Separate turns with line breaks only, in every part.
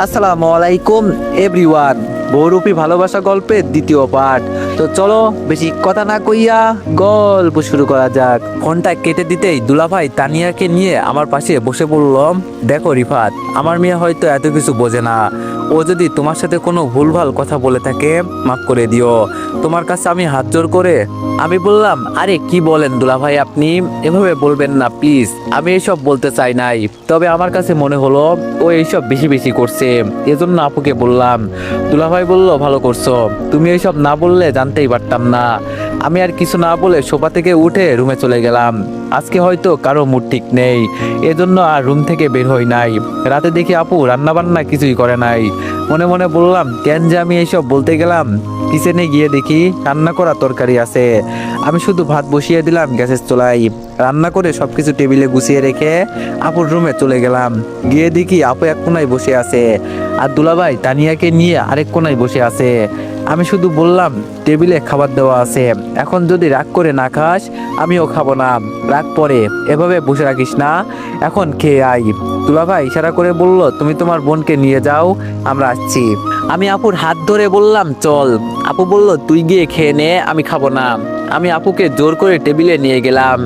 আসসালামু আলাইকুম এভরিওয়ান। বহুরূপী ভালোবাসা গল্পের দ্বিতীয় পার্ট। তো চলো বেশি কথা না কইয়া গল্প শুরু করা যাক। ফোনটা কেটে দিতেই দুলাভাই তানিয়াকে নিয়ে আমার পাশে বসে বললাম, দেখো রিফাত, আমার মেয়ে হয়তো এত কিছু বোঝে না। ও যদি তোমার সাথে কোনো ভুলভাল কথা বলে থাকে মাফ করে দিও। তোমার কাছে আমি হাত জোড় করে আমি বললাম, আরে কি বলেন দুলাভাই, আপনি এভাবে বলবেন না প্লিজ। আমি এইসব বলতে চাই নাই, তবে আমার কাছে মনে হলো ও এইসব বেশি বেশি করছে, এজন্য আপুকে বললাম। দুলাভাই বলল, ভালো করছো, তুমি এইসব না বললে জানতেই পারতাম না। আমি আর কিছু না বলে সোফা থেকে উঠে রুমে চলে গেলাম। আজকে হয়তো কারো মুড ঠিক নেই, এজন্য আর রুম থেকে বের হই নাই। রাতে দেখি আপু রান্না বান্না কিছুই করে নাই। মনে মনে বললাম, কেন যে আমি এইসব বলতে গেলাম। কিচেনে গিয়ে দেখি রান্না করা তরকারি আছে। আমি শুধু ভাত বসিয়ে দিলাম গ্যাসের চুলায়। রান্না করে সবকিছু টেবিলে গুছিয়ে রেখে আপুর রুমে চলে গেলাম। গিয়ে দেখি আপু এক কোনায় বসে আছে, আর দুলাভাই তানিয়াকে নিয়ে আরেক কোনায় বসে আছে। আমি শুধু বললাম, টেবিলে খাবার দেওয়া আছে, এখন যদি রাগ করে না খাস আমিও খাবো না। রাগ পরে এভাবে বসে রাখিস না, এখন খেয়ে আই। দুলাভাই ইশারা করে বলল, তুমি তোমার বোনকে নিয়ে যাও, আমরা আসছি। আমি আপুর হাত ধরে বললাম, চল। আপু বলল, তুই গিয়ে খেয়ে নে, আমি খাবো না। আমি আপুকে জোর করে টেবিলে নিয়ে গেলাম।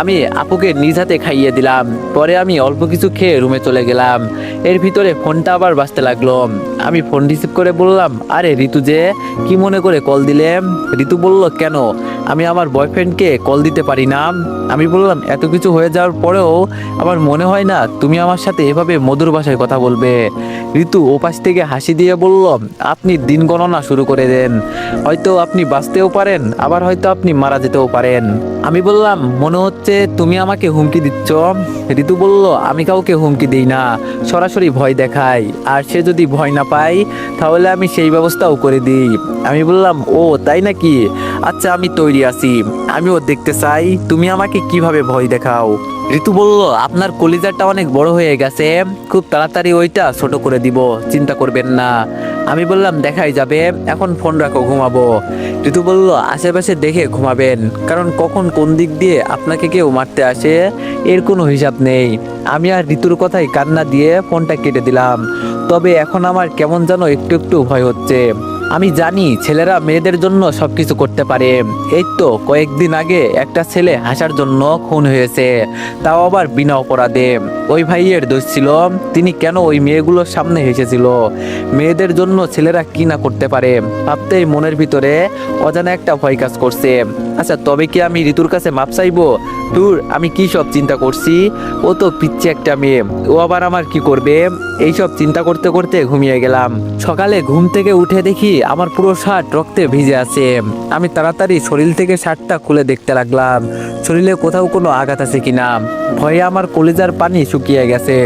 আমি আপুকে নিজ হাতে খাইয়ে দিলাম। পরে আমি অল্প কিছু খেয়ে রুমে চলে গেলাম। এর ভিতরে ফোনটা আবার বাজতে লাগলো। আমি ফোন রিসিভ করে বললাম, আরে ঋতু যে, কি মনে করে কল দিলে? ঋতু বলল, কেন, আমি আমার বয়ফ্রেন্ডকে কল দিতে পারি না? আমি বললাম, এত কিছু হয়ে যাওয়ার পরেও আমার মনে হয় না তুমি আমার সাথে এভাবে মধুর ভাষায় কথা বলবে। ঋতু ওপাশ থেকে হাসি দিয়ে বলল, আপনি দিন গণনা শুরু করে দেন, হয়তো আপনি বাঁচতেও পারেন, আবার হয়তো আপনি মারা যেতেও পারেন। আমি বললাম, মনে হচ্ছে তুমি আমাকে হুমকি দিচ্ছ। ঋতু বলল, আমি কাউকে হুমকি দিই না, সরাসরি ভয় দেখাই, আর সে যদি ভয় না পায় তাহলে আমি সেই ব্যবস্থাও করে দিই। আমি বললাম, ও তাই নাকি, আচ্ছা আমি তৈরি আছি, আমিও দেখতে চাই তুমি আমাকে কিভাবে ভয় দেখাও। ঋতু বলল, আপনার কলিজাটা অনেক বড় হয়ে গেছে, খুব তাড়াতাড়ি ওইটা ছোট করে দিব, চিন্তা করবেন না। আমি বললাম, দেখাই যাবে, এখন ফোন রাখো, ঘুমাবো। ঋতু বলল, আশেপাশে দেখে ঘুমাবেন, কারণ কখন কোন দিক দিয়ে আপনাকে কেউ মারতে আসে এর কোনো হিসাব নেই। আমি আর ঋতুর কথাই কান্না দিয়ে ফোনটা কেটে দিলাম। তবে এখন আমার কেমন যেন একটু একটু ভয় হচ্ছে। আমি জানি ছেলেরা মেয়েদের জন্য সবকিছু করতে পারে। এই তো কয়েকদিন আগে একটা ছেলে হাসার জন্য খুন হয়েছে, তাও আবার বিনা অপরাধে। ওই ভাইয়ের দোষ ছিল, তিনি কেন ওই মেয়েগুলোর সামনে হেসেছিল। মেয়েদের জন্য ছেলেরা কি না করতে পারে ভাবতেই মনের ভিতরে অজানা একটা ভয় কাজ করছে। আচ্ছা, তবে কি আমি ঋতুর কাছে মাপ চাইবো? দূর, আমি কি সব চিন্তা করছি, ও তো পিচ্ছি একটা মেয়ে, ও আবার আমার কি করবে, এইসব চিন্তা করতে করতে ঘুমিয়ে গেলাম। সকালে ঘুম থেকে উঠে দেখি আমার পুরো শার্ট রক্তে ভিজে আছে। আমি তাড়াতাড়ি শরীর থেকে শার্টটা খুলে দেখতে লাগলাম শরীরে কোথাও কোনো আঘাত আছে কিনা। ভয়ে আমার কলিজার পানি শুকিয়ে গেছে,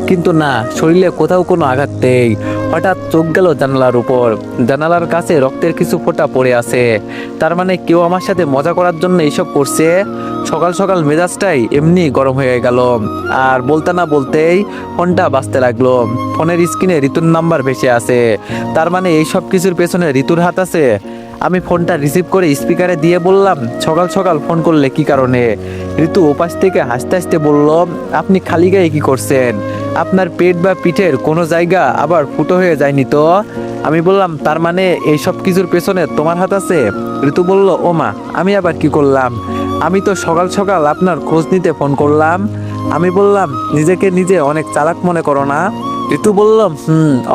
কিন্তু না, শরীরে কোথাও কোনো আঘাত নেই। হঠাৎ চোখ গেল জানালার উপর, জানালার কাছে রক্তের কিছু ফোঁটা পড়ে আছে। তার মানে কেউ আমার সাথে মজা করার জন্য এইসব করছে। সকাল সকাল মেজাজটাই এমনি গরম হয়ে গেল, আর বলতে না বলতেই ফোনটা বাজতে লাগলো। ফোনের স্ক্রিনে ঋতুর নাম্বার ভেসে আছে, তার মানে এইসব কিছুর পেছনে ঋতুর হাত আছে। আমি ফোনটা রিসিভ করে স্পিকারে দিয়ে বললাম, সকাল সকাল ফোন করলে কি কারণে? ঋতু ওপাশ থেকে হাসতে হাসতে বলল, আপনি খালি গায়ে কি করছেন? আপনার পেট বা পিঠের কোনো জায়গা আবার ফুটো হয়ে যায়নি তো? আমি বললাম, তার মানে এইসব কিছুর পেছনে তোমার হাত আছে? ঋতু বলল, ও মা, আমি আবার কি করলাম? আমি তো সকাল সকাল আপনার খোঁজ নিতে ফোন করলাম। আমি বললাম, নিজেকে নিজে অনেক চালাক মনে করো না? ঋতু বলল,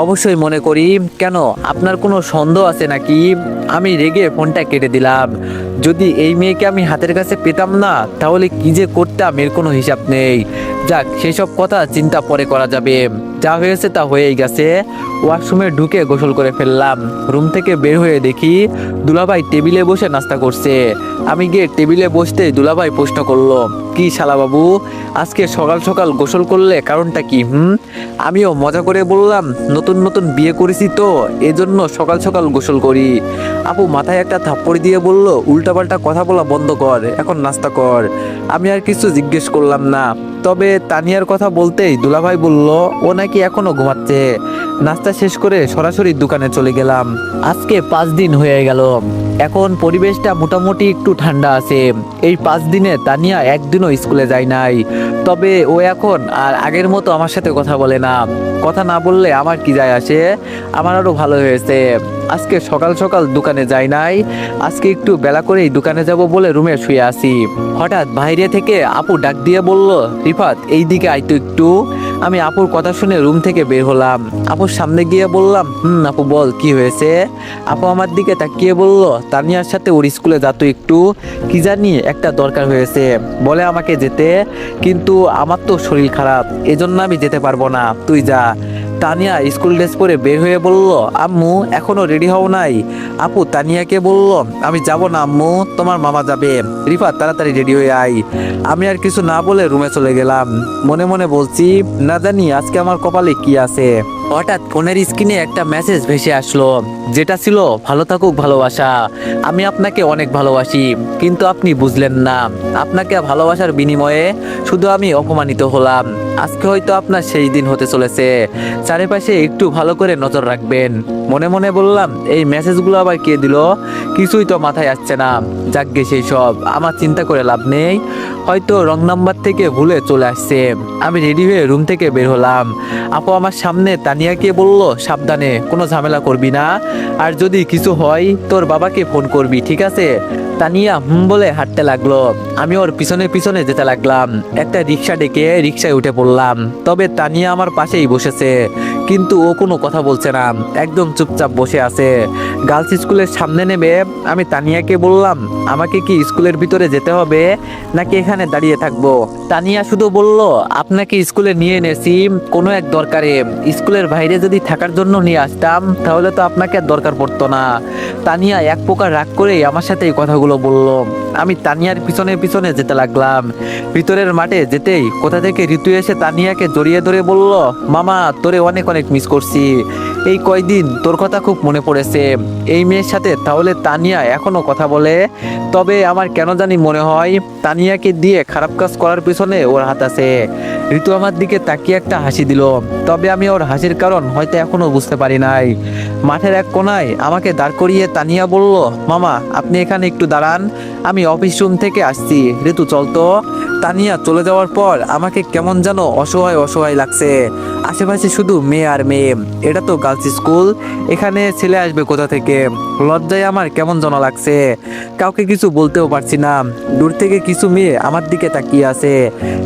অবশ্যই মনে করি, কেন, আপনার কোনো সন্দেহ আছে নাকি? আমি রেগে ফোনটা কেটে দিলাম। যদি এই মেয়েকে আমি হাতের কাছে পেতাম না তাহলে কি যে করতাম এর কোনো হিসাব নেই। যাক, সেসব কথা চিন্তা পরে করা যাবে, যা হয়েছে তা হয়েই গেছে। ওয়াশরুমে ঢুকে গোসল করে ফেললাম। রুম থেকে বের হয়ে দেখি দুলাভাই টেবিলে বসে নাস্তা করছে। আমি গিয়ে টেবিলে বসতেই দুলাভাই প্রশ্ন করলো, কি শালা বাবু, আজকে সকাল সকাল গোসল করলে, কারণটা কি? আমিও মজা করে বললাম, নতুন নতুন বিয়ে করেছি তো এজন্য সকাল সকাল গোসল করি। আপু মাথায় একটা থাপ্পড় দিয়ে বলল, উল্টাপাল্টা কথা বলা বন্ধ কর, এখন নাস্তা কর। আমি আর কিছু জিজ্ঞেস করলাম না। তবে তানিয়ার কথা বলতেই দুলাভাই বলল, ও নাকি এখনো ঘুমাচ্ছে। নাস্তা শেষ করে সরাসরি দোকানে চলে গেলাম। আজকে 5 দিন হয়ে গেল, এখন পরিবেশটা মোটামুটি একটু ঠান্ডা আছে। এই 5 দিনে তানিয়া একদিনও স্কুলে যায় নাই, তবে ও এখন আর আগের মতো আমার সাথে কথা বলে না। কথা না বললে আমার কি যায় আসে, আমার আরো ভালো হয়েছে। আজকে সকাল সকাল দোকানে যাই নাই, আজকে একটু বেলা করেই দোকানে যাব বলে রুমে শুয়ে আছি। হঠাৎ বাইরে থেকে আপু ডাক দিয়ে বলল, রিফাত এই দিকে আইতো একটু। আমি আপুর কথা শুনে রুম থেকে বের হলাম। আপুর সামনে গিয়ে বললাম, আপু বল কি হয়েছে। আপু আমার দিকে তাকিয়ে বলল, তানিয়ার সাথে ওর স্কুলে যাতো একটু, কি জানি একটা দরকার হয়েছে, বলে আমাকে যেতে, কিন্তু আমার তো শরীর খারাপ, এজন্য আমি যেতে পারবো না, তুই যা। তানিয়া স্কুল ড্রেস পরে বের হয়ে বলল, আম্মু এখনো রেডি হও নাই। আপু তানিয়াকে বলল, আমি যাব না আম্মু, তোমার মামা যাবে। রিফাত তাড়াতাড়ি রেডি হয়ে আয়। আমি আর কিছু না বলে রুমে চলে গেলাম। মনে মনে বলছি, না জানি আজকে আমার কপালে কি আছে। হঠাৎ ফোনের স্ক্রিনে একটা মেসেজ ভেসে আসলো, যেটা ছিল, ভালো থাকুক ভালোবাসা, আমি আপনাকে অনেক ভালোবাসি, কিন্তু আপনি বুঝলেন না, আপনাকে ভালোবাসার বিনিময়ে শুধু আমি অপমানিত হলাম। আজকে হয়তো আপনার সেই দিন হতে চলেছে, চারিপাশে একটু ভালো করে নজর রাখবেন। মনে মনে বললাম, এই মেসেজগুলো আবার কে দিল, কিছুই তো মাথায় আসছে না। যাকগে সেই সব, আমার চিন্তা করে লাভ নেই, হয়তো রং নাম্বার থেকে ভুলে চলে আসছে। আমি রেডি হয়ে রুম থেকে বের হলাম। আপু আমার সামনে তানিয়াকে বলল, সাবধানে, কোনো ঝামেলা করবি না, আর যদি কিছু হয় তোর বাবাকে ফোন করবি, ঠিক আছে। তানিয়া বলে হাঁটতে লাগলো। আমি ওর পিছনে পিছনে যেতে লাগলাম। একটা রিক্সা ডেকে রিক্সায় উঠে পড়লাম। তবে তানিয়া আমার পাশেই বসেছে, কিন্তু ও কোনো কথা বলছে না, একদম চুপচাপ বসে আছে। গার্লস স্কুলের সামনে নেমে আমি তানিয়াকে বললাম, আমাকে কি স্কুলের ভিতরে যেতে হবে নাকি এখানে দাঁড়িয়ে থাকবো। তানিয়া শুধু বলল, আপনাকে স্কুলে নিয়ে এনেছি কোনো এক দরকারে, স্কুলের বাইরে যদি থাকার জন্য নিয়ে আসতাম তাহলে তো আপনাকে আর দরকার পড়তো না। তানিয়া এক প্রকার রাগ করেই আমার সাথে এই কথাগুলো বলল। আমি তানিয়ার পিছনে পিছনে যেতে লাগলাম। ভিতরের মাঠে যেতেই কোথা থেকে ঋতু এসে তানিয়াকে জড়িয়ে ধরে বলল, মামা তোরে অনেক অনেক মিস করছি, এই কয়দিন তোর কথা খুব মনে পড়েছে। এই মেয়ের সাথে তাহলে তানিয়া এখনো কথা বলে, তবে আমার কেন জানি মনে হয় তানিয়াকে দিয়ে খারাপ কাজ করার পিছনে ওর হাত আছে। ঋতু আমার দিকে তাকিয়ে একটা হাসি দিল, তবে আমি ওর হাসির কারণ হয়তো এখনো বুঝতে পারি নাই। মাঠের এক কোনায় আমাকে দাঁড় করিয়ে তানিয়া বলল, মামা আপনি এখানে একটু দাঁড়ান, আমি অফিস রুম থেকে আসছি, ঋতু চল তো। তানিয়া চলে যাওয়ার পর আমাকে কেমন যেন অসহায় অসহায় লাগছে। আশেপাশে শুধু মেয়ে আর মেয়ে, এটা তো গার্লস স্কুল, এখানে ছেলে আসবে কোথা থেকে। লজ্জায় আমার কেমন যেন লাগছে, কাউকে কিছু বলতেও পারছি না। দূর থেকে কিছু মেয়ে আমার দিকে তাকিয়ে আছে,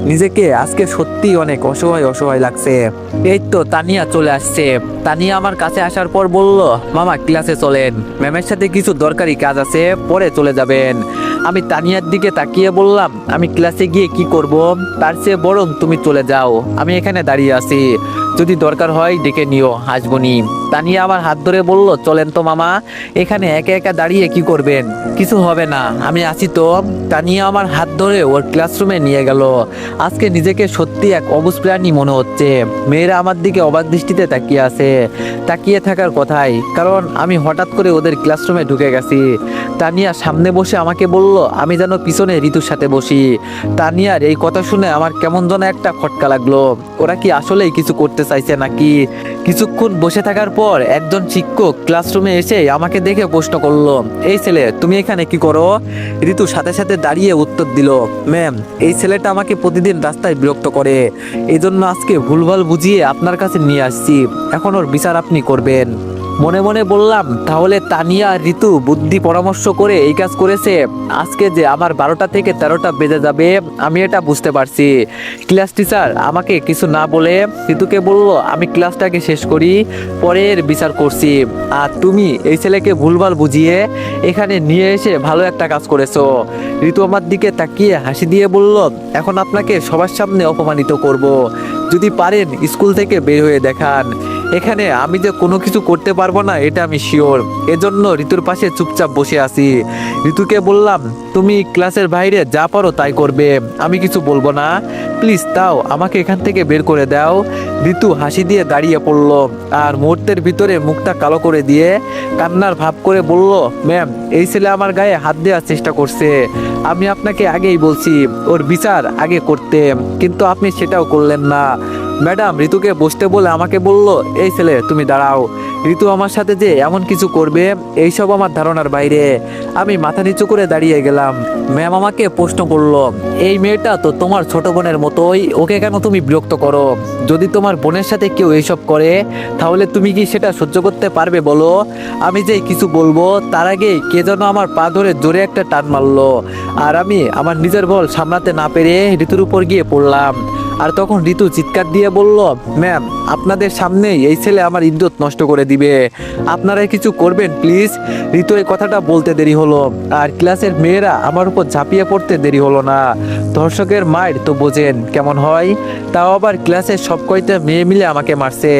নিজেকে আজকে সত্যি অনেক অসহায় অসহায় লাগছে। এই তো তানিয়া চলে আসছে। তানিয়া আমার কাছে আসার পর বলল, মামা ক্লাসে চলেন, ম্যামের সাথে কিছু দরকারি কাজ আছে, পরে চলে যাবেন। আমি তানিয়ার দিকে তাকিয়ে বললাম, আমি ক্লাসে গিয়ে কি করব, তার চেয়ে বরং তুমি চলে যাও, আমি এখানে দাঁড়িয়ে আছি, যদি দরকার হয় ডেকে নিও, হাসবনি। তানিয়া আমার হাত ধরে বলল, চলেন তো মামা, এখানে একা একা দাঁড়িয়ে কি করবেন, কিছু হবে না, আমি আছি তো। তানিয়া আমার হাত ধরে ওর ক্লাসরুমে নিয়ে গেল। আজকে নিজেকে সত্যি এক অবুঝ প্রাণী মনে হচ্ছে। মেয়েরা আমার দিকে অবাক দৃষ্টিতে তাকিয়ে আছে, তাকিয়ে থাকার কথাই, কারণ আমি হঠাৎ করে ওদের ক্লাসরুমে ঢুকে গেছি। তানিয়া সামনে বসে আমাকে বলল, আমি যেন পিছনে ঋতুর সাথে বসি। তানিয়ার এই কথা শুনে আমার কেমন যেন একটা খটকা লাগলো, ওরা কি আসলেই কিছু করতে চাইছে নাকি। কিছুক্ষণ বসে থাকার পর একজন শিক্ষক ক্লাসরুমে এসে আমাকে দেখে প্রশ্ন করলো, এই ছেলে তুমি এখানে কি করো। ঋতু সাথে সাথে দাঁড়িয়ে উত্তর দিল, ম্যাম এই ছেলেটা আমাকে প্রতিদিন রাস্তায় বিরক্ত করে, এই জন্য আজকে ভুলভাল বুঝিয়ে আপনার কাছে নিয়ে আসছি, এখন ওর বিচার আপনি করবেন। মনে মনে বললাম, তাহলে তানিয়া আর ঋতু বুদ্ধি পরামর্শ করে এই কাজ করেছে। আজকে যে আমার 12টা থেকে 13টা বেজে যাবে আমি এটা বুঝতে পারছি। ক্লাস টিচার আমাকে কিছু না বলে ঋতুকে বলল, আমি ক্লাসটাকে শেষ করি, পরে এর বিচার করছি। আর তুমি এই ছেলেকে ভুলভাল বুঝিয়ে এখানে নিয়ে এসে ভালো একটা কাজ করেছো। ঋতু আমার দিকে তাকিয়ে হাসি দিয়ে বলল, এখন আপনাকে সবার সামনে অপমানিত করব, যদি পারেন স্কুল থেকে বের হয়ে দেখান। এখানে আমি যে কোনো কিছু করতে পারবো না এটা আমি শিওর, এজন্য ঋতুর পাশে চুপচাপ বসে আছি। ঋতুকে বললাম, তুমি ক্লাসের বাইরে যা পারো তাই করবে, আমি কিছু বলবো না, প্লিজ তাও আমাকে এখান থেকে বের করে দাও। ঋতু হাসি দিয়ে দাঁড়িয়ে পড়ল, আর মুহূর্তের ভিতরে মুখটা কালো করে দিয়ে কান্নার ভাব করে বলল, ম্যাম এই ছেলে আমার গায়ে হাত দেওয়ার চেষ্টা করছে, আমি আপনাকে আগেই বলছি ওর বিচার আগে করতে, কিন্তু আপনি সেটাও করলেন না। ম্যাডাম ঋতুকে বসতে বলে আমাকে বলল, এই ছেলে তুমি দাঁড়াও, ঋতু আমার সাথে যে এমন কিছু করবে এইসব আমার ধারণার বাইরে। আমি মাথা নিচু করে দাঁড়িয়ে গেলাম। ম্যাম আমাকে প্রশ্ন করলো, এই মেয়েটা তো তোমার ছোট বোনের মতোই, ওকে কেন তুমি বিরক্ত করো? যদি তোমার বোনের সাথে কেউ এইসব করে তাহলে তুমি কি সেটা সহ্য করতে পারবে বলো? আমি যে কিছু বলবো তার আগে কে যেন আমার পা ধরে জোরে একটা টান মারলো, আর আমি আমার নিজের বল সামলাতে না পেরে ঋতুর উপর গিয়ে পড়লাম। আর তখন ঋতু চিৎকার দিয়ে বলল, ম্যাম আপনাদের সামনেই এই ছেলে আমার ইজ্জত নষ্ট করে দিবে, আপনারা কিছু করবেন প্লিজ। ঋতু এই কথাটা বলতে দেরি হলো, আর ক্লাসের মেয়েরা আমার উপর ঝাঁপিয়ে পড়তে দেরি হলো না। ধর্ষকের মায়ের তো বোঝেন কেমন হয়, তাও আবার ক্লাসের সব কয়টা মেয়ে মিলে আমাকে মারছে।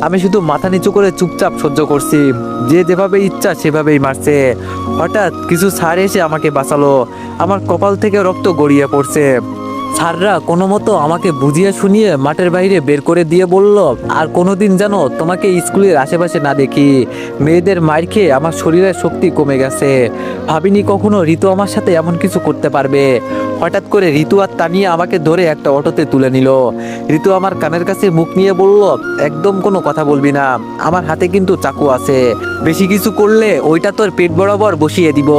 আমি শুধু মাথা নিচু করে চুপচাপ সহ্য করছি, যে যেভাবে ইচ্ছা সেভাবেই মারছে। হঠাৎ কিছু স্যার এসে আমাকে বাঁচালো, আমার কপাল থেকে রক্ত গড়িয়ে পড়ছে। স্যাররা কোনো মতো আমাকে বুঝিয়ে শুনিয়ে মাঠের বাইরে বের করে দিয়ে বলল, আর কোনোদিন যেন তোমাকে স্কুলের আশেপাশে না দেখি। মেয়েদের মার খেয়ে আমার শরীরের শক্তি কমে গেছে, ভাবিনি কখনো ঋতু আমার সাথে এমন কিছু করতে পারবে। হঠাৎ করে ঋতু আর তানিয়া আমাকে ধরে একটা অটোতে তুলে নিল। ঋতু আমার কানের কাছে মুখ নিয়ে বলল, একদম কোনো কথা বলবি না, আমার হাতে কিন্তু চাকু আছে, বেশি কিছু করলে ওইটা তোর পেট বরাবর বসিয়ে দিব।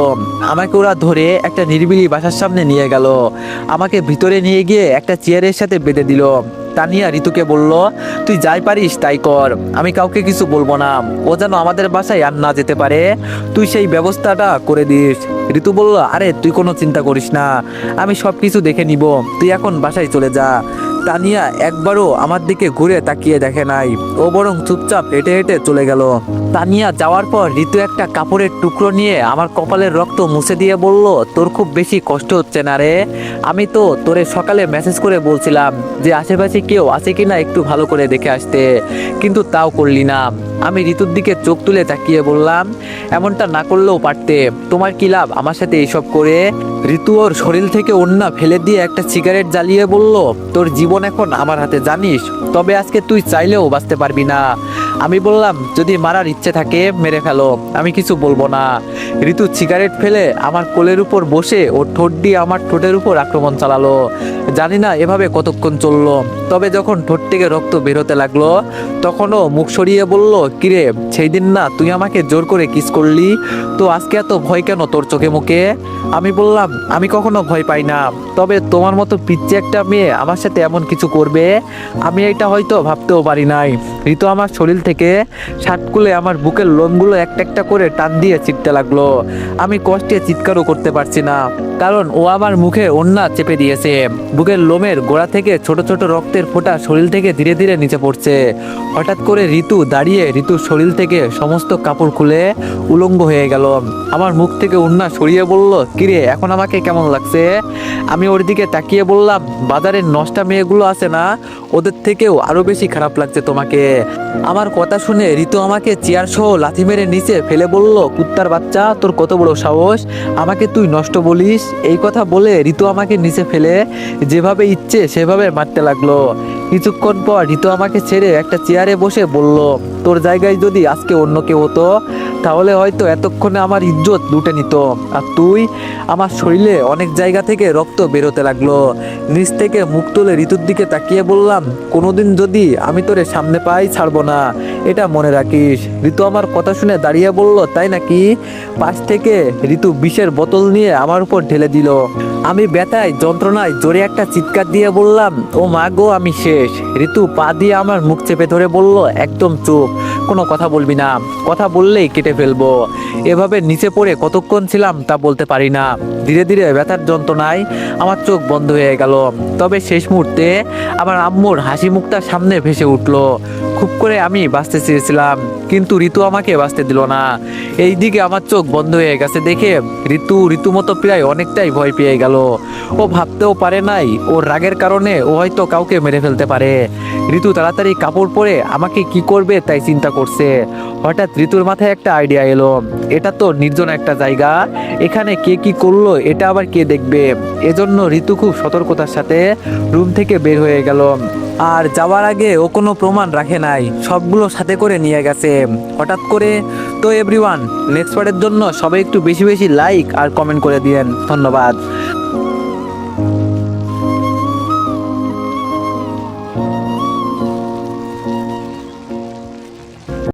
আমাকে ওরা ধরে একটা নিরিবিলি বাসার সামনে নিয়ে গেল, আমাকে ভিতরে নিয়ে গিয়ে একটা চেয়ারের সাথে বেঁধে দিল। তানিয়া ঋতুকে বলল, তুই যাই পারিস তাই কর, আমি কাউকে কিছু বলবো না, ও যেন আমাদের বাসায় আর না যেতে পারে, তুই সেই ব্যবস্থাটা করে দিস। ঋতু বলল, আরে তুই কোনো চিন্তা করিস না, আমি সব কিছু দেখে নিব, তুই এখন বাসায় চলে যা। তানিয়া একবারও আমার দিকে ঘুরে তাকিয়ে দেখে নাই, ও বরং চুপচাপ হেঁটে হেঁটে চলে গেল। তানিয়া যাওয়ার পর ঋতু একটা কাপড়ের টুকরো নিয়ে আমার কপালের রক্ত মুছে দিয়ে বলল, তোর খুব বেশি কষ্ট হচ্ছে না রে? আমি তো তোরে সকালে মেসেজ করে বলছিলাম যে আশেপাশে কেউ আছে কিনা একটু ভালো করে দেখে আসতে, কিন্তু তাও করলি না। আমি ঋতুর দিকে চোখ তুলে তাকিয়ে বললাম, এমনটা না করলেও পারতে, তোমার কি লাভ আমার সাথে এইসব করে? ঋতু ওর শরীর থেকে ওড়না ফেলে দিয়ে একটা সিগারেট জ্বালিয়ে বলল, তোর জীবন এখন আমার হাতে জানিস, তবে আজকে তুই চাইলেও বাঁচতে পারবি না। আমি বললাম, যদি মারার ইচ্ছে থাকে মেরে ফেলো, আমি কিছু বলবো না। ঋতু সিগারেট ফেলে আমার কোলের উপর বসে ওর ঠোঁট দিয়ে আমার ঠোঁটের উপর আক্রমণ চালালো। জানি না এভাবে কতক্ষণ চললো, তবে যখন ঠোঁট থেকে রক্ত বেরোতে লাগলো তখনও মুখ সরিয়ে বলল, কিরে সেই দিন না তুই আমাকে জোর করে কিস করলি, তো আজকে এত ভয় কেন তোর চোখে মুখে? আমি বললাম, আমি কখনো ভয় পাই না, তবে তোমার মতো পিচ্চি একটা মেয়ে আমার সাথে এমন কিছু করবে আমি এটা হয়তো ভাবতেও পারি নাই। ঋতু আমার শরীর থেকে শার্ট খুলে আমার বুকের লোমগুলো একটা একটা করে টান দিয়ে চিপতে লাগলো। আমি কষ্টে চিৎকারও করতে পারছি না, কারণ ও আমার মুখে ওড়না চেপে দিয়েছে। বুকের লোমের গোড়া থেকে ছোট ছোট রক্তের ফোঁটা শরীর থেকে ধীরে ধীরে নিচে পড়ছে। হঠাৎ করে ঋতু দাঁড়িয়ে ঋতুর শরীর থেকে সমস্ত কাপড় খুলে উলঙ্গ হয়ে গেল। আমার মুখ থেকে ওড়না সরিয়ে বলল, কিরে এখন আমাকে কেমন লাগছে? আমি ওর দিকে তাকিয়ে বললাম, বাজারের নষ্টা মেয়েগুলো আছে না, ওদের থেকেও আরো বেশি খারাপ লাগছে তোমাকে। আমার কথা শুনে ঋতু আমাকে চেয়ার সহ লাথি মেরে নিচে ফেলে বলল, কুত্তার বাচ্চা, তোর কত বড় সাহস, আমাকে তুই নষ্ট বলিস? এই কথা বলে ঋতু আমাকে নিচে ফেলে যেভাবে ইচ্ছে সেভাবে মারতে লাগলো। কিছুক্ষণ পর ঋতু আমাকে ছেড়ে একটা চেয়ারে বসে বলল, তোর জায়গায় যদি আজকে অন্য কেউ হতো তাহলে হয়তো এতক্ষণে আমার ইজ্জত লুটে নিত, আর তুই। আমার শরীরে অনেক জায়গা থেকে রক্ত বেরোতে লাগলো। নিচ থেকে মুখ তুলে ঋতুর দিকে তাকিয়ে বললাম, কোনোদিন যদি আমি তোরে সামনে পাই ছাড়বো না, এটা মনে রাখিস। ঋতু আমার কথা শুনে দাঁড়িয়ে বলল, তাই নাকি? পাশ থেকে ঋতু বিষের বোতল নিয়ে আমার উপর ঢেলে দিল। আমি ব্যথায় যন্ত্রণায় জোরে একটা চিৎকার দিয়ে বললাম, ও মা গো, আমি শেষ। ঋতু পা দিয়ে আমার মুখ চেপে ধরে বলল, একদম চুপ, কোনো কথা বলবি না, কথা বললেই কেটে ফেলবো। এভাবে নিচে পড়ে কতক্ষণ ছিলাম তা বলতে পারি না। ধীরে ধীরে ব্যথার যন্ত্রণায় আমার চোখ বন্ধ হয়ে গেল। তবে শেষ মুহূর্তে আমার আম্মুর হাসি মুখটা সামনে ভেসে উঠলো। খুব করে আমি বাঁচতে চেয়েছিলাম, কিন্তু ঋতু আমাকে বাঁচতে দিল না। এই দিকে আমার চোখ বন্ধ হয়ে গেছে দেখে ঋতুমতো প্রায় অনেকটাই ভয় পেয়ে গেল। ও ভাবতেও পারে নাই ওর রাগের কারণে ও হয়তো কাউকে মেরে ফেলতে পারে। ঋতু তাড়াতাড়ি কাপড় পরে আমাকে কি করবে তাই চিন্তা করছে। হঠাৎ ঋতুর মাথায় একটা আইডিয়া এলো, এটা তো নির্জন একটা জায়গা, এখানে কে কি করলো এটা আবার কে দেখবে। এজন্য ঋতু খুব সতর্কতার সাথে রুম থেকে বের হয়ে গেল। আর যাওয়ার আগে ও কোনো প্রমাণ রাখে নাই, সবগুলো সাথে করে নিয়ে গেছে হঠাৎ করে। তো এভরিওয়ান, নেক্সট পার্টের জন্য সবাই একটু বেশি বেশি লাইক আর কমেন্ট করে দিয়েন। ধন্যবাদ।